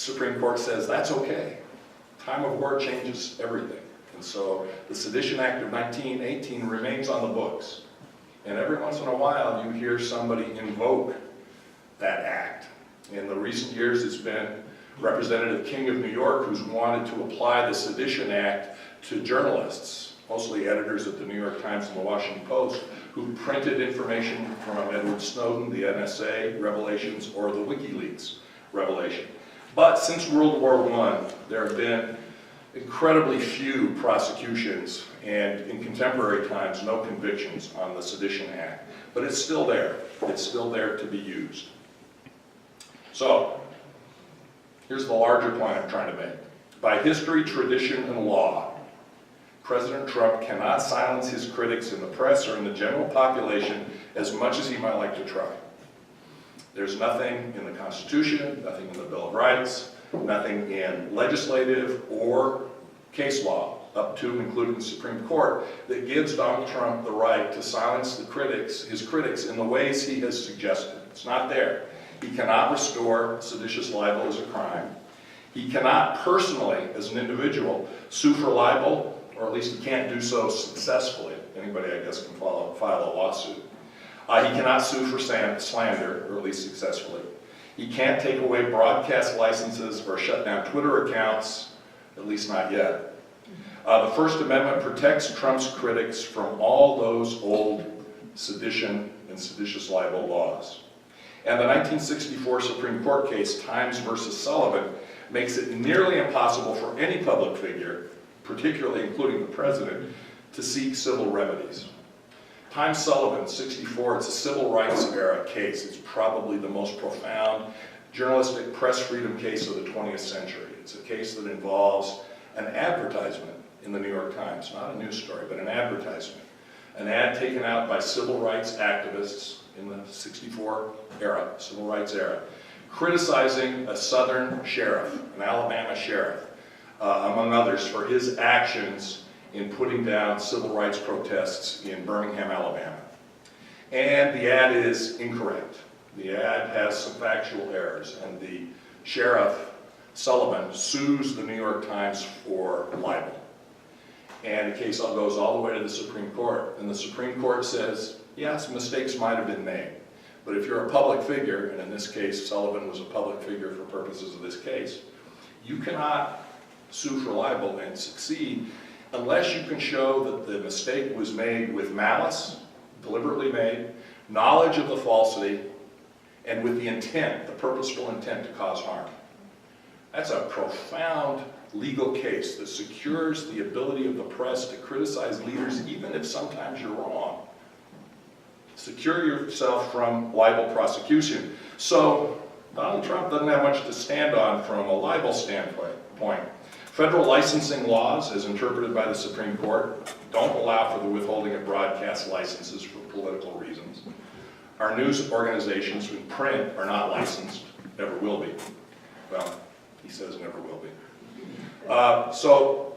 Supreme Court says that's okay. Time of war changes everything. And so the Sedition Act of 1918 remains on the books. And every once in a while you hear somebody invoke that act. In the recent years it's been Representative King of New York who's wanted to apply the Sedition Act to journalists, mostly editors at the New York Times and the Washington Post, who printed information from Edward Snowden, the NSA revelations, or the WikiLeaks revelation. But since World War I, there have been incredibly few prosecutions, and in contemporary times, no convictions on the Sedition Act. But it's still there. It's still there to be used. So, here's the larger point I'm trying to make. By history, tradition, and law, President Trump cannot silence his critics in the press or in the general population as much as he might like to try. There's nothing in the Constitution, nothing in the Bill of Rights, nothing in legislative or case law, up to and including the Supreme Court, that gives Donald Trump the right to silence his critics in the ways he has suggested. It's not there. He cannot restore seditious libel as a crime. He cannot personally, as an individual, sue for libel, or at least he can't do so successfully. Anybody, I guess, can file a lawsuit. He cannot sue for slander, or at least successfully. He can't take away broadcast licenses or shut down Twitter accounts, at least not yet. The First Amendment protects Trump's critics from all those old sedition and seditious libel laws. And the 1964 Supreme Court case, Times versus Sullivan, makes it nearly impossible for any public figure, particularly including the president, to seek civil remedies. Times Sullivan, 64, it's a civil rights era case. It's probably the most profound journalistic press freedom case of the 20th century. It's a case that involves an advertisement in the New York Times, not a news story, but an advertisement. An ad taken out by civil rights activists in the 64 era, civil rights era, criticizing a southern sheriff, an Alabama sheriff, among others, for his actions in putting down civil rights protests in Birmingham, Alabama. And the ad is incorrect. The ad has some factual errors, and the sheriff, Sullivan, sues the New York Times for libel. And the case goes all the way to the Supreme Court, and the Supreme Court says, yes, mistakes might have been made, but if you're a public figure, and in this case, Sullivan was a public figure for purposes of this case, you cannot sue for libel and succeed unless you can show that the mistake was made with malice, deliberately made, knowledge of the falsity, and with the intent, the purposeful intent to cause harm. That's a profound legal case that secures the ability of the press to criticize leaders even if sometimes you're wrong. Secure yourself from libel prosecution. So Donald Trump doesn't have much to stand on from a libel standpoint. Federal licensing laws, as interpreted by the Supreme Court, don't allow for the withholding of broadcast licenses for political reasons. Our news organizations in print are not licensed, never will be. Well, he says never will be. So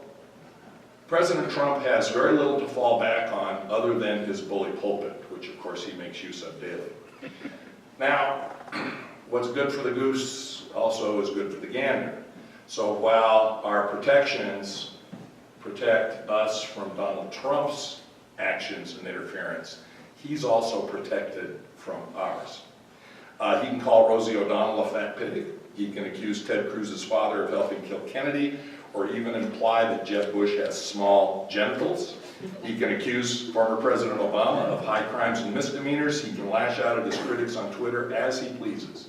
President Trump has very little to fall back on other than his bully pulpit, which of course he makes use of daily. Now, what's good for the goose also is good for the gander. So while our protections protect us from Donald Trump's actions and interference, he's also protected from ours. He can call Rosie O'Donnell a fat pig. He can accuse Ted Cruz's father of helping kill Kennedy, or even imply that Jeb Bush has small genitals. He can accuse former President Obama of high crimes and misdemeanors. He can lash out at his critics on Twitter as he pleases.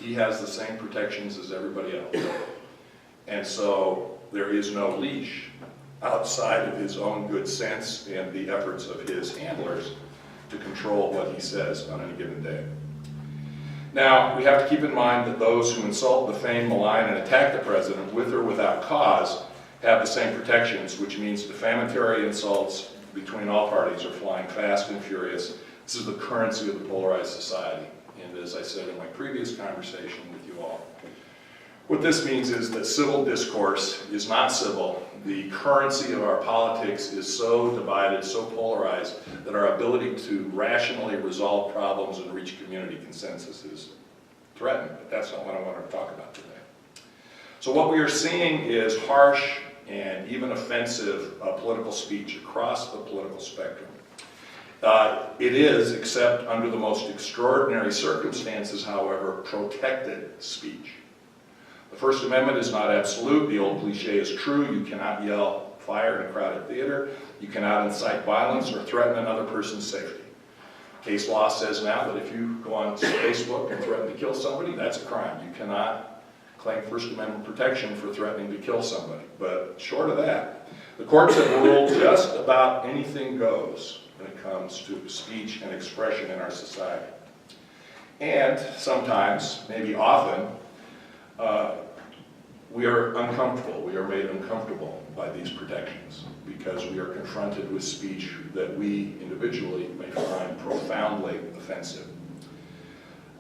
He has the same protections as everybody else. And so there is no leash outside of his own good sense and the efforts of his handlers to control what he says on any given day. Now, we have to keep in mind that those who insult, defame, malign, and attack the president with or without cause have the same protections, which means defamatory insults between all parties are flying fast and furious. This is the currency of the polarized society. And as I said in my previous conversation with you all, what this means is that civil discourse is not civil. The currency of our politics is so divided, so polarized, that our ability to rationally resolve problems and reach community consensus is threatened. But that's not what I want to talk about today. So what we are seeing is harsh and even offensive political speech across the political spectrum. It is, except under the most extraordinary circumstances, however, protected speech. The First Amendment is not absolute. The old cliche is true. You cannot yell fire in a crowded theater. You cannot incite violence or threaten another person's safety. Case law says now that if you go on Facebook and threaten to kill somebody, that's a crime. You cannot claim First Amendment protection for threatening to kill somebody. But short of that, the courts have ruled just about anything goes when it comes to speech and expression in our society. And sometimes, maybe often, we are uncomfortable. We are made uncomfortable by these protections because we are confronted with speech that we individually may find profoundly offensive.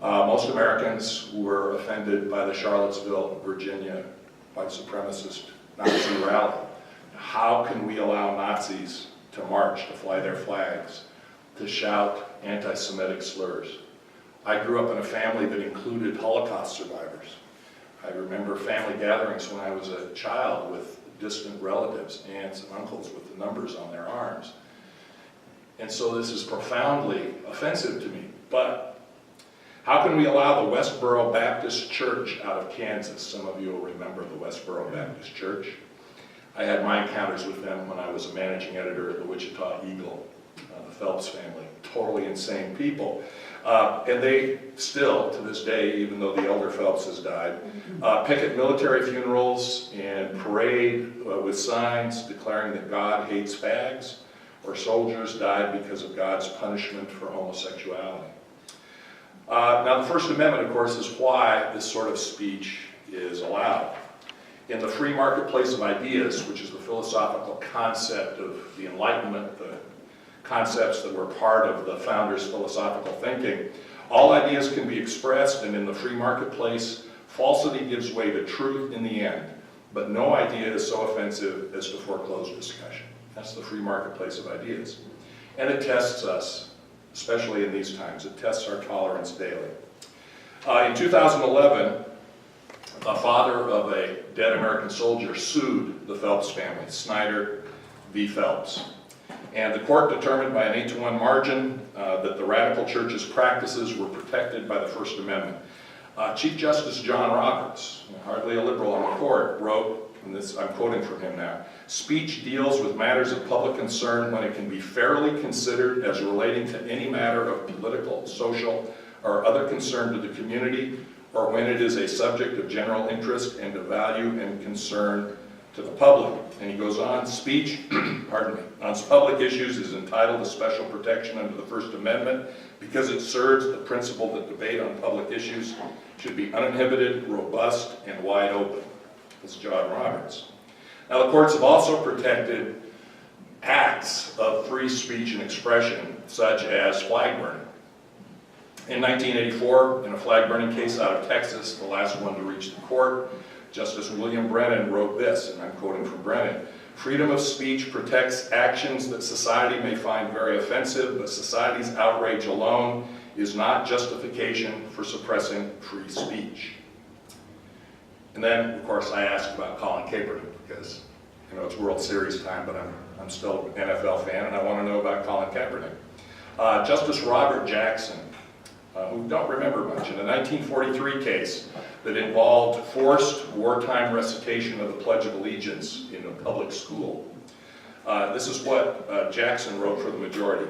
Most Americans were offended by the Charlottesville, Virginia white supremacist Nazi rally. How can we allow Nazis to march, to fly their flags, to shout anti-Semitic slurs? I grew up in a family that included Holocaust survivors. I remember family gatherings when I was a child with distant relatives, aunts and uncles with the numbers on their arms. And so this is profoundly offensive to me. But how can we allow the Westboro Baptist Church out of Kansas? Some of you will remember the Westboro Baptist Church. I had my encounters with them when I was a managing editor at the Wichita Eagle, the Phelps family. Totally insane people. And they still, to this day, even though the elder Phelps has died, picket military funerals and parade with signs declaring that God hates fags, or soldiers died because of God's punishment for homosexuality. Now, the First Amendment, of course, is why this sort of speech is allowed. In the free marketplace of ideas, which is the philosophical concept of the Enlightenment, the concepts that were part of the founders' philosophical thinking, all ideas can be expressed, and in the free marketplace, falsity gives way to truth in the end. But no idea is so offensive as to foreclose discussion. That's the free marketplace of ideas. And it tests us, especially in these times. It tests our tolerance daily. In 2011, a father of a dead American soldier sued the Phelps family, Snyder v. Phelps. And the court determined by an 8-to-1 margin that the radical church's practices were protected by the First Amendment. Chief Justice John Roberts, hardly a liberal on the court, wrote, and this I'm quoting from him now, "Speech deals with matters of public concern when it can be fairly considered as relating to any matter of political, social, or other concern to the community, or when it is a subject of general interest and of value and concern to the public." And he goes on, speech, pardon me, on public issues is entitled to special protection under the First Amendment because it serves the principle that debate on public issues should be uninhibited, robust, and wide open. That's John Roberts. Now, the courts have also protected acts of free speech and expression, such as flag burning. In 1984, in a flag burning case out of Texas, the last one to reach the court, Justice William Brennan wrote this, and I'm quoting from Brennan, "Freedom of speech protects actions that society may find very offensive, but society's outrage alone is not justification for suppressing free speech." And then, of course, I asked about Colin Kaepernick because, it's World Series time, but I'm still an NFL fan, and I want to know about Colin Kaepernick. Justice Robert Jackson, who don't remember much, in a 1943 case that involved forced wartime recitation of the Pledge of Allegiance in a public school. This is what Jackson wrote for the majority,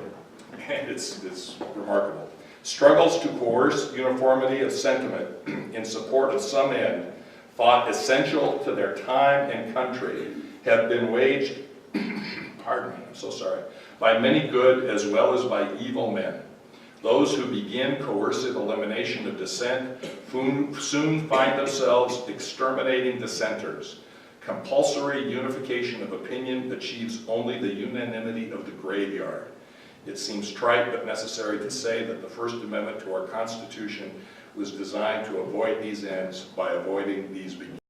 and it's remarkable. "Struggles to coerce uniformity of sentiment in support of some end thought essential to their time and country have been waged, pardon me, I'm so sorry, by many good as well as by evil men. Those who begin coercive elimination of dissent soon find themselves exterminating dissenters. Compulsory unification of opinion achieves only the unanimity of the graveyard. It seems trite but necessary to say that the First Amendment to our Constitution was designed to avoid these ends by avoiding these beginnings."